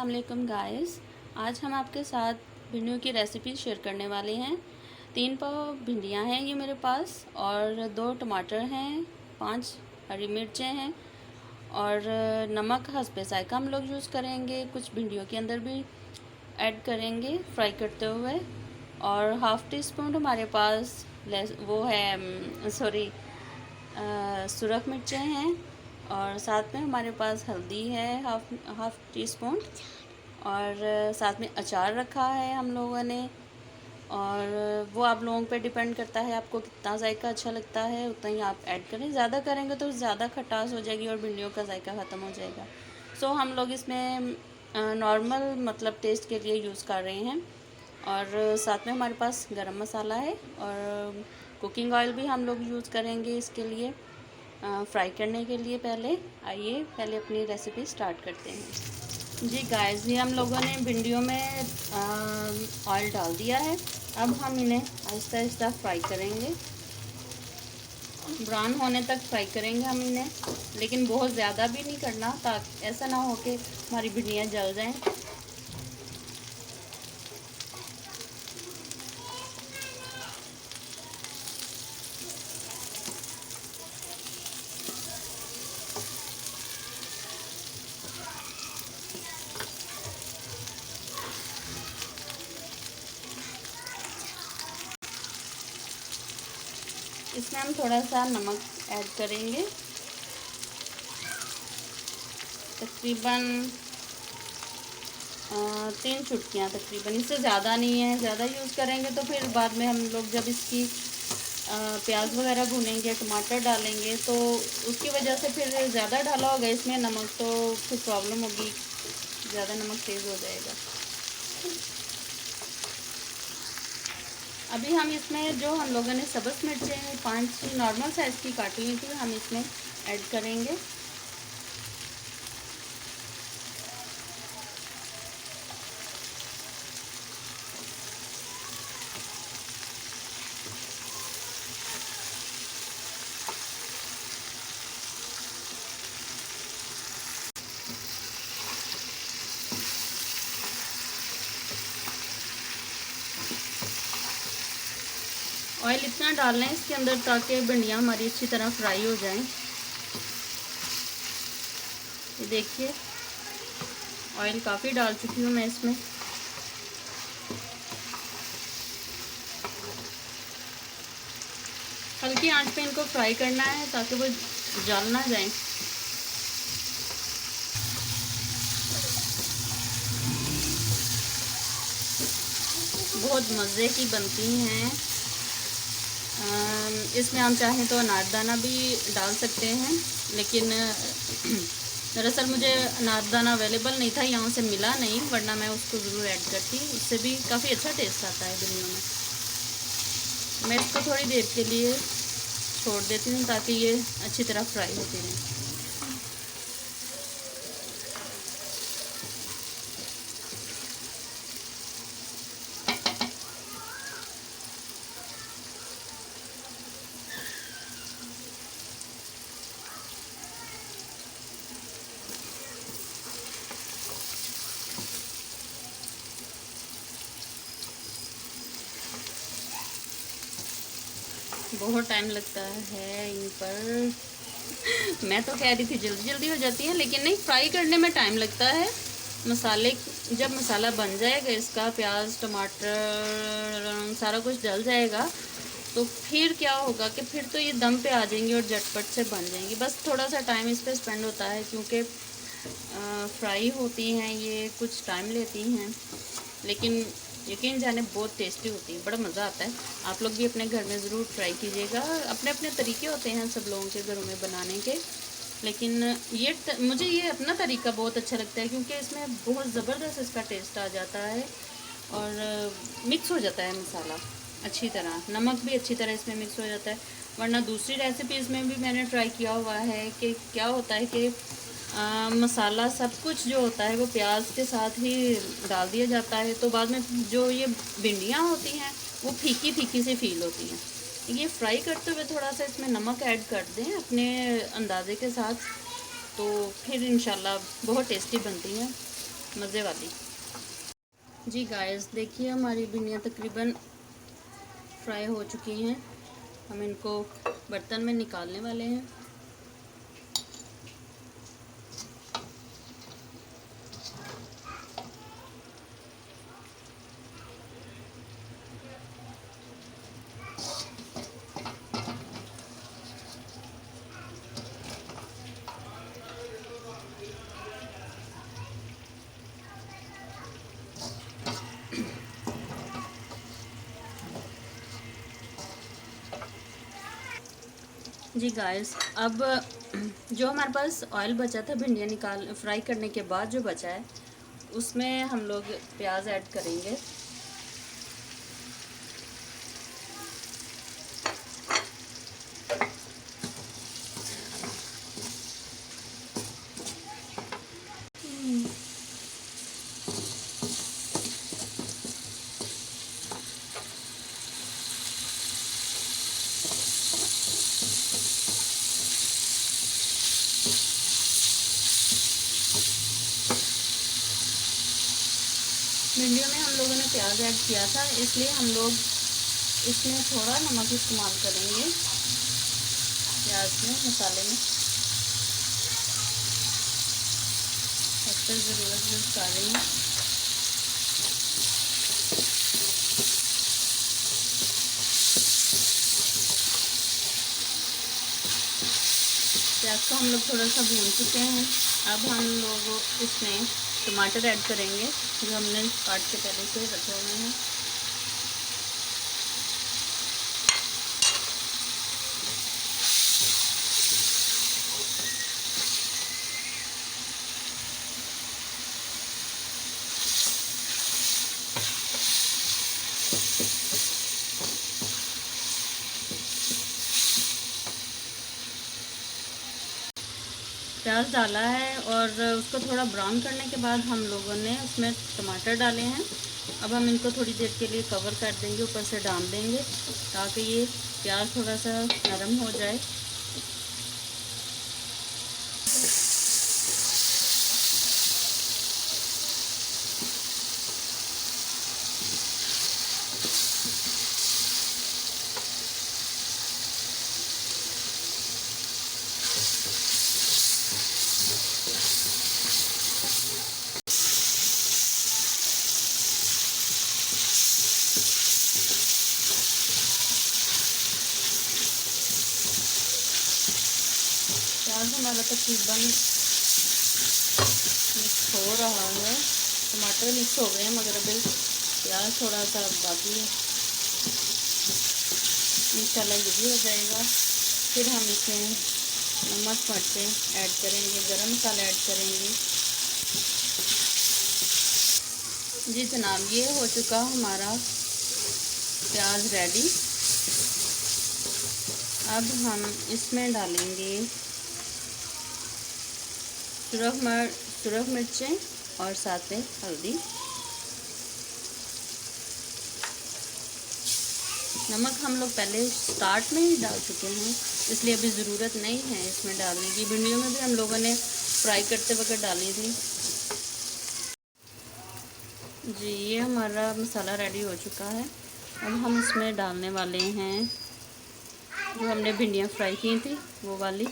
अस्सलाम वालेकुम गाइस। आज हम आपके साथ भिंडियों की रेसिपी शेयर करने वाले हैं। 3 पाव भिंडियां हैं ये मेरे पास, और 2 टमाटर हैं, 5 हरी मिर्चें हैं, और नमक हस्बे ज़ायक़ा हम लोग यूज़ करेंगे। कुछ भिंडियों के अंदर भी ऐड करेंगे फ्राई करते हुए। और हाफ़ टी स्पून हमारे पास वो है सुरख मिर्चें हैं, और साथ में हमारे पास हल्दी है हाफ़ टी स्पून, और साथ में अचार रखा है हम लोगों ने। और वो आप लोगों पे डिपेंड करता है, आपको कितना जायका अच्छा लगता है उतना ही आप ऐड करें। ज़्यादा करेंगे तो ज़्यादा खटास हो जाएगी और भिंडियों का जायका ख़त्म हो जाएगा। सो हम लोग इसमें नॉर्मल मतलब टेस्ट के लिए यूज़ कर रहे हैं। और साथ में हमारे पास गरम मसाला है, और कुकिंग ऑयल भी हम लोग यूज़ करेंगे इसके लिए फ्राई करने के लिए। आइए पहले अपनी रेसिपी स्टार्ट करते हैं। जी गाइस, ये हम लोगों ने भिंडियों में ऑयल डाल दिया है। अब हम इन्हें आहिस्ता आहिस्ता फ्राई करेंगे, ब्राउन होने तक फ्राई करेंगे हम इन्हें, लेकिन बहुत ज़्यादा भी नहीं करना, ताकि ऐसा ना हो कि हमारी भिंडियाँ जल जाएं। इसमें हम थोड़ा सा नमक ऐड करेंगे, तकरीबन 3 चुटकियाँ तकरीबन, इससे ज़्यादा नहीं है। ज़्यादा यूज़ करेंगे तो फिर बाद में हम लोग जब इसकी प्याज वगैरह भूनेंगे, टमाटर डालेंगे, तो उसकी वजह से फिर ज़्यादा डाला होगा इसमें नमक, तो फिर प्रॉब्लम होगी, ज़्यादा नमक तेज़ हो जाएगा। अभी हम इसमें जो हम लोगों ने सब्ज़ मिर्चें 5 नॉर्मल साइज़ की काटी हुई थी, हम इसमें ऐड करेंगे। ऑयल इतना डालना है इसके अंदर ताकि भिंडियाँ हमारी अच्छी तरह फ्राई हो जाएं। ये देखिए, ऑयल काफ़ी डाल चुकी हूँ मैं इसमें। हल्की आंच पे इनको फ्राई करना है ताकि वो जल ना जाए। बहुत मज़े की बनती हैं। इसमें हम चाहें तो अनारदाना भी डाल सकते हैं, लेकिन दरअसल मुझे अनारदाना अवेलेबल नहीं था, यहाँ से मिला नहीं, वरना मैं उसको ज़रूर ऐड करती। उससे भी काफ़ी अच्छा टेस्ट आता है भिंडियों में। मैं इसको थोड़ी देर के लिए छोड़ देती हूँ ताकि ये अच्छी तरह फ्राई होती रहे। बहुत टाइम लगता है इन पर। मैं तो कह रही थी जल्दी जल्दी हो जाती है, लेकिन नहीं, फ्राई करने में टाइम लगता है। जब मसाला बन जाएगा इसका, प्याज टमाटर सारा कुछ डल जाएगा, तो फिर क्या होगा कि फिर तो ये दम पे आ जाएंगी और झटपट से बन जाएंगी। बस थोड़ा सा टाइम इस पर स्पेंड होता है, क्योंकि फ्राई होती हैं ये, कुछ टाइम लेती हैं, लेकिन यकीन जाने बहुत टेस्टी होती है, बड़ा मज़ा आता है। आप लोग भी अपने घर में ज़रूर ट्राई कीजिएगा। अपने अपने तरीके होते हैं सब लोगों के घरों में बनाने के, लेकिन मुझे ये अपना तरीका बहुत अच्छा लगता है, क्योंकि इसमें बहुत ज़बरदस्त इसका टेस्ट आ जाता है, और मिक्स हो जाता है मसाला अच्छी तरह, नमक भी अच्छी तरह इसमें मिक्स हो जाता है। वरना दूसरी रेसिपीज़ में भी मैंने ट्राई किया हुआ है कि क्या होता है कि मसाला सब कुछ जो होता है वो प्याज के साथ ही डाल दिया जाता है, तो बाद में जो ये भिंडियाँ होती हैं वो फीकी फीकी सी फील होती हैं। ये फ्राई करते हुए थोड़ा सा इसमें नमक ऐड कर दें अपने अंदाजे के साथ, तो फिर इंशाल्लाह बहुत टेस्टी बनती हैं। मज़े वाली। जी गाइस देखिए हमारी भिंडियाँ तकरीबन फ्राई हो चुकी हैं। हम इनको बर्तन में निकालने वाले हैं। जी गाइस अब जो हमारे पास ऑयल बचा था भिंडियाँ निकाल फ्राई करने के बाद जो बचा है उसमें हम लोग प्याज ऐड करेंगे। भिंडियों में हम लोगों ने प्याज ऐड किया था इसलिए हम लोग इसमें थोड़ा नमक इस्तेमाल करेंगे प्याज में मसाले में। अक्सर ज़रूरत यूज़ कर रही हूँ। प्याज को हम लोग थोड़ा सा भून चुके हैं। अब हम लोग इसमें टमाटर ऐड करेंगे जो हमने काट के पहले से रखे हुए हैं। प्याज डाला है और उसको थोड़ा ब्राउन करने के बाद हम लोगों ने उसमें टमाटर डाले हैं। अब हम इनको थोड़ी देर के लिए कवर कर देंगे, ऊपर से डाल देंगे ताकि ये प्याज थोड़ा सा नरम हो जाए। प्याज हमारा तकरीबन मिक्स हो रहा है। टमाटर मिक्स हो गए हैं मगर अभी प्याज थोड़ा सा बाकी है। इंशाल्लाह ये भी हो जाएगा। फिर हम इसमें नमक मिर्चें ऐड करेंगे, गरम मसाला ऐड करेंगे। जी जनाब ये हो चुका हमारा प्याज रेडी। अब हम इसमें डालेंगे सुरख मिर्चें और साथ में हल्दी। नमक हम लोग पहले स्टार्ट में ही डाल चुके हैं इसलिए अभी ज़रूरत नहीं है इसमें डालने की। भिंडियों में भी हम लोगों ने फ्राई करते वक्त डाली थी। जी ये हमारा मसाला रेडी हो चुका है। अब हम इसमें डालने वाले हैं जो हमने भिंडियाँ फ्राई की थी वो वाली।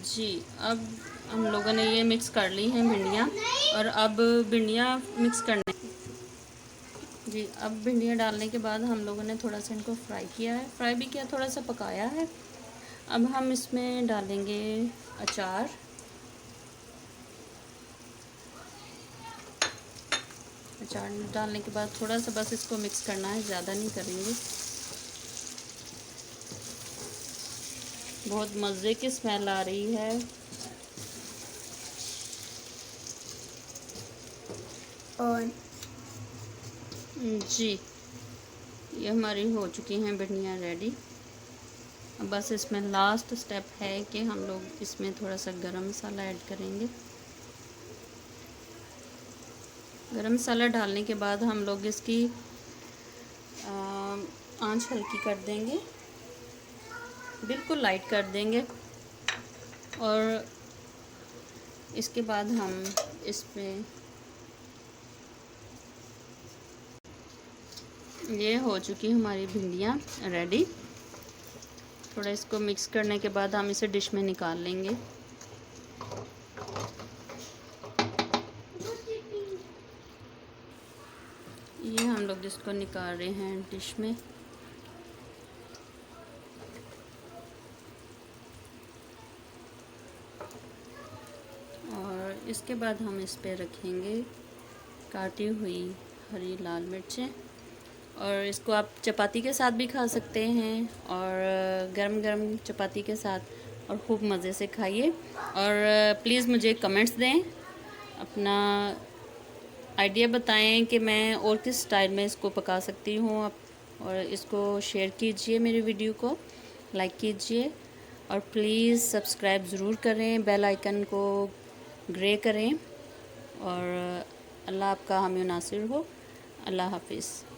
जी अब हम लोगों ने ये मिक्स कर ली हैं भिंडियाँ और अब भिंडियाँ मिक्स करने जी अब भिंडियाँ डालने के बाद हम लोगों ने थोड़ा सा इनको फ्राई किया है, फ्राई भी किया, थोड़ा सा पकाया है। अब हम इसमें डालेंगे अचार। अचार डालने के बाद थोड़ा सा बस इसको मिक्स करना है, ज़्यादा नहीं करेंगे। बहुत मज़े की स्मेल आ रही है। और जी ये हमारी हो चुकी हैं भिंडियाँ रेडी। अब बस इसमें लास्ट स्टेप है कि हम लोग इसमें थोड़ा सा गरम मसाला ऐड करेंगे। गरम मसाला डालने के बाद हम लोग इसकी आंच हल्की कर देंगे, बिल्कुल लाइट कर देंगे। और इसके बाद हम इसमें ये हो चुकी हमारी भिंडियाँ रेडी। थोड़ा इसको मिक्स करने के बाद हम इसे डिश में निकाल लेंगे। ये हम लोग इसको निकाल रहे हैं डिश में। और इसके बाद हम इस पे रखेंगे काटी हुई हरी लाल मिर्चें। और इसको आप चपाती के साथ भी खा सकते हैं, और गरम गरम चपाती के साथ, और खूब मज़े से खाइए। और प्लीज़ मुझे कमेंट्स दें, अपना आइडिया बताएं कि मैं और किस स्टाइल में इसको पका सकती हूँ। और इसको शेयर कीजिए, मेरी वीडियो को लाइक कीजिए, और प्लीज़ सब्सक्राइब ज़रूर करें, बेल आइकन को ग्रे करें। और अल्लाह आपका हामी नासिर हो। अल्लाह हाफिज़।